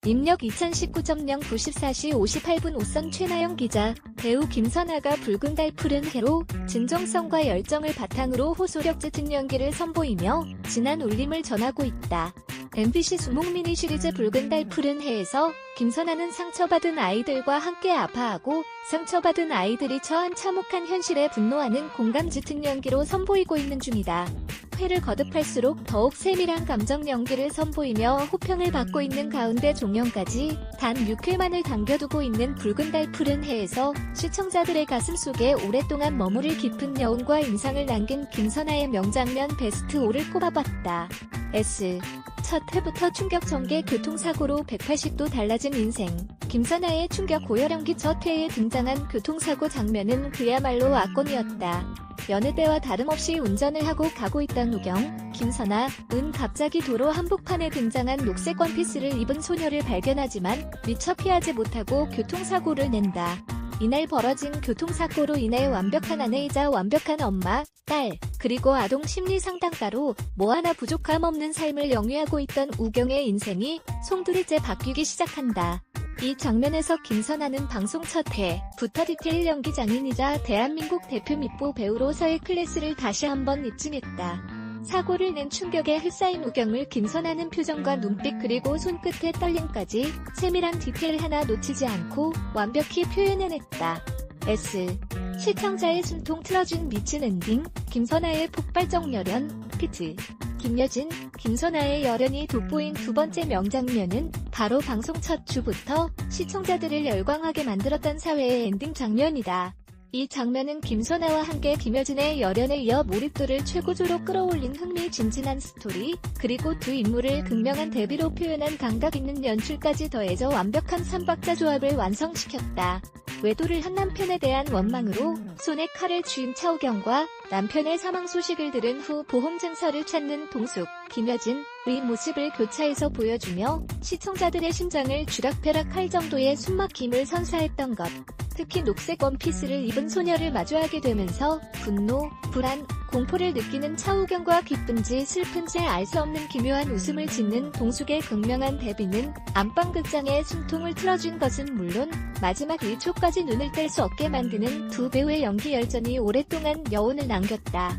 입력 2019.0 94시 58분 오선 최나영 기자, 배우 김선아가 붉은 달 푸른 해로 진정성과 열정을 바탕으로 호소력 짙은 연기를 선보이며 진한 울림을 전하고 있다. MBC 수목 미니 시리즈 붉은 달 푸른 해에서 김선아는 상처받은 아이들과 함께 아파하고 상처받은 아이들이 처한 참혹한 현실에 분노하는 공감 짙은 연기로 선보이고 있는 중이다. 회를 거듭할수록 더욱 세밀한 감정 연기를 선보이며 호평을 받고 있는 가운데 종영까지 단 6회만을 당겨두고 있는 붉은 달 푸른 해에서 시청자들의 가슴속에 오랫동안 머무를 깊은 여운과 인상을 남긴 김선아의 명장면 베스트 5를 꼽아봤다. 첫 회부터 충격 전개 교통사고로 180도 달라진 인생. 김선아의 충격 고열 연기 첫 회에 등장한 교통사고 장면은 그야말로 압권이었다. 여느 때와 다름없이 운전을 하고 가고 있던 우경, 김선아은 갑자기 도로 한복판에 등장한 녹색 원피스를 입은 소녀를 발견하지만 미처 피하지 못하고 교통사고를 낸다. 이날 벌어진 교통사고로 인해 완벽한 아내이자 완벽한 엄마, 딸, 그리고 아동 심리 상담가로 뭐 하나 부족함 없는 삶을 영위하고 있던 우경의 인생이 송두리째 바뀌기 시작한다. 이 장면에서 김선아는 방송 첫 회부터 디테일 연기 장인이자 대한민국 대표 밑보 배우로서의 클래스를 다시 한번 입증했다. 사고를 낸 충격에 휩싸인 우경을 김선아는 표정과 눈빛 그리고 손끝의 떨림까지 세밀한 디테일 하나 놓치지 않고 완벽히 표현해냈다. 시청자의 숨통 틀어준 미친 엔딩, 김선아의 폭발적 열연, 피트. 김여진, 김선아의 열연이 돋보인 두 번째 명장면은 바로 방송 첫 주부터 시청자들을 열광하게 만들었던 사회의 엔딩 장면이다. 이 장면은 김선아와 함께 김여진의 열연에 이어 몰입도를 최고조로 끌어올린 흥미진진한 스토리, 그리고 두 인물을 극명한 대비로 표현한 감각 있는 연출까지 더해져 완벽한 삼박자 조합을 완성시켰다. 외도를 한 남편에 대한 원망으로 손에 칼을 쥐인 차우경과 남편의 사망 소식을 들은 후 보험 증서를 찾는 동숙, 김여진의 모습을 교차해서 보여주며 시청자들의 심장을 쥐락펴락할 정도의 숨막힘을 선사했던 것. 특히 녹색 원피스를 입은 소녀를 마주하게 되면서 분노, 불안, 공포를 느끼는 차우경과 기쁜지 슬픈지 알 수 없는 기묘한 웃음을 짓는 동숙의 극명한 데뷔는 안방극장의 숨통을 틀어준 것은 물론 마지막 1초까지 눈을 뗄 수 없게 만드는 두 배우의 연기 열전이 오랫동안 여운을 남겼다.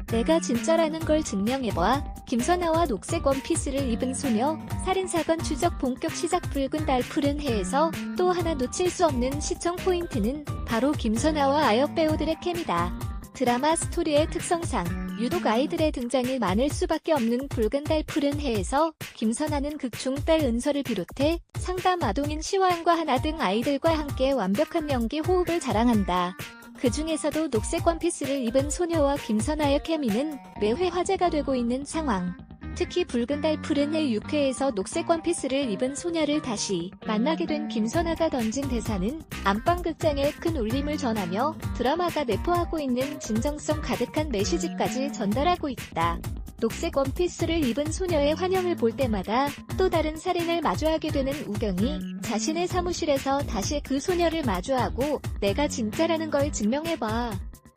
내가 진짜라는 걸 증명해봐. 김선아와 녹색 원피스를 입은 소녀, 살인사건 추적 본격 시작 붉은 달 푸른 해에서 또 하나 놓칠 수 없는 시청 포인트는 바로 김선아와 아역 배우들의 케미다. 드라마 스토리의 특성상 유독 아이들의 등장이 많을 수밖에 없는 붉은 달 푸른 해에서 김선아는 극중 딸 은서를 비롯해 상담 아동인 시화은과 하나 등 아이들과 함께 완벽한 연기 호흡을 자랑한다. 그 중에서도 녹색 원피스를 입은 소녀와 김선아의 케미는 매회 화제가 되고 있는 상황. 특히 붉은 달 푸른 해 6회에서 녹색 원피스를 입은 소녀를 다시 만나게 된 김선아가 던진 대사는 안방극장에 큰 울림을 전하며 드라마가 내포하고 있는 진정성 가득한 메시지까지 전달하고 있다. 녹색 원피스를 입은 소녀의 환영을 볼 때마다 또 다른 살인을 마주하게 되는 우경이 자신의 사무실에서 다시 그 소녀를 마주하고 내가 진짜라는 걸 증명해봐.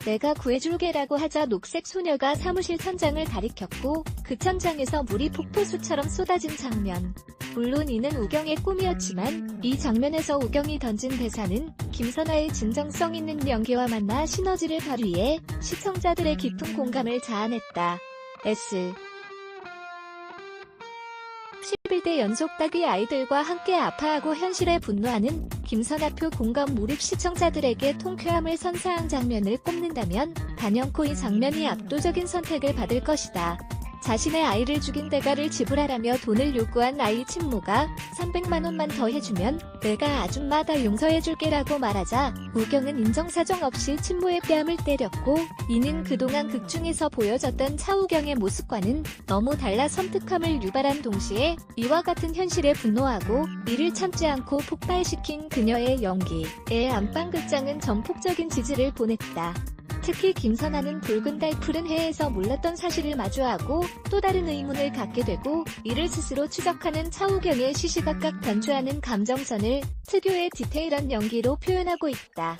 내가 구해줄게라고 하자 녹색 소녀가 사무실 천장을 가리켰고 그 천장에서 물이 폭포수처럼 쏟아진 장면. 물론 이는 우경의 꿈이었지만 이 장면에서 우경이 던진 대사는 김선아의 진정성 있는 연기와 만나 시너지를 발휘해 시청자들의 깊은 공감을 자아냈다. 11대 연속 따귀 아이들과 함께 아파하고 현실에 분노하는 김선아표 공감 몰입 시청자들에게 통쾌함을 선사한 장면을 꼽는다면 단연코 이 장면이 압도적인 선택을 받을 것이다. 자신의 아이를 죽인 대가를 지불하라며 돈을 요구한 아이 친모가 300만원만 더 해주면 내가 아줌마다 용서해줄게라고 말하자 우경은 인정사정 없이 친모의 뺨을 때렸고 이는 그동안 극중에서 보여졌던 차우경의 모습과는 너무 달라 섬뜩함을 유발한 동시에 이와 같은 현실에 분노하고 이를 참지 않고 폭발시킨 그녀의 연기에 안방극장은 전폭적인 지지를 보냈다. 특히 김선아는 붉은 달 푸른 해에서 몰랐던 사실을 마주하고 또 다른 의문을 갖게 되고 이를 스스로 추적하는 차우경의 시시각각 변주하는 감정선을 특유의 디테일한 연기로 표현하고 있다.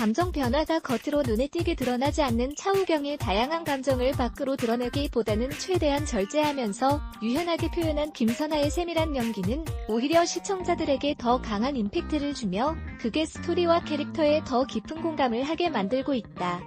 감정 변화가 겉으로 눈에 띄게 드러나지 않는 차우경의 다양한 감정을 밖으로 드러내기보다는 최대한 절제하면서 유연하게 표현한 김선아의 세밀한 연기는 오히려 시청자들에게 더 강한 임팩트를 주며 극의 스토리와 캐릭터에 더 깊은 공감을 하게 만들고 있다.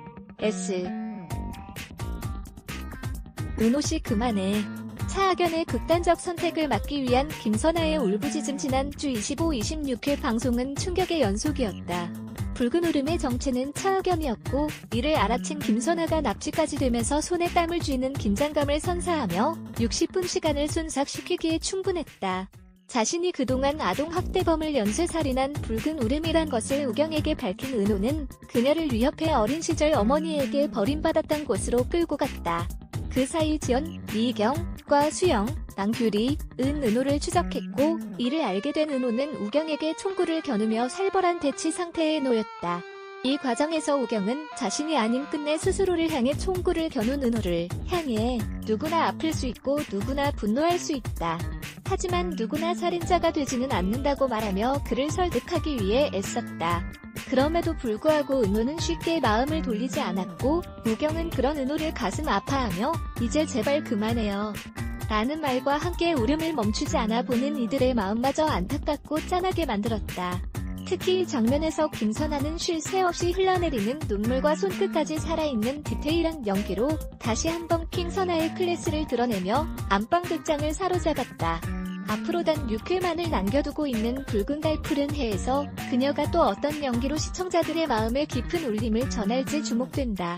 은호씨 그만해. 차학연의 극단적 선택을 막기 위한 김선아의 울부짖음. 지난주 25, 26회 방송은 충격의 연속이었다. 붉은 울음의 정체는 차학연이었고 이를 알아챈 김선아가 납치까지 되면서 손에 땀을 쥐는 긴장감을 선사하며 60분 시간을 순삭시키기에 충분했다. 자신이 그동안 아동학대범을 연쇄살인한 붉은 울음이란 것을 우경에게 밝힌 은호는 그녀를 위협해 어린 시절 어머니에게 버림받았던 곳으로 끌고 갔다. 그 사이 지연, 미경,과 수영, 남규리, 은호를 추적했고 이를 알게 된 은호는 우경에게 총구를 겨누며 살벌한 대치 상태에 놓였다. 이 과정에서 우경은 자신이 아닌 끝내 스스로를 향해 총구를 겨눈 은호를 향해 누구나 아플 수 있고 누구나 분노할 수 있다. 하지만 누구나 살인자가 되지는 않는다고 말하며 그를 설득하기 위해 애썼다. 그럼에도 불구하고 은호는 쉽게 마음을 돌리지 않았고 우경은 그런 은호를 가슴 아파하며 이제 제발 그만해요 라는 말과 함께 울음을 멈추지 않아 보는 이들의 마음마저 안타깝고 짠하게 만들었다. 특히 이 장면에서 김선아는 쉴 새 없이 흘러내리는 눈물과 손끝까지 살아있는 디테일한 연기로 다시 한번 김선아의 클래스를 드러내며 안방극장을 사로잡았다. 앞으로 단 6회만을 남겨두고 있는 붉은 달 푸른 해에서 그녀가 또 어떤 연기로 시청자들의 마음에 깊은 울림을 전할지 주목된다.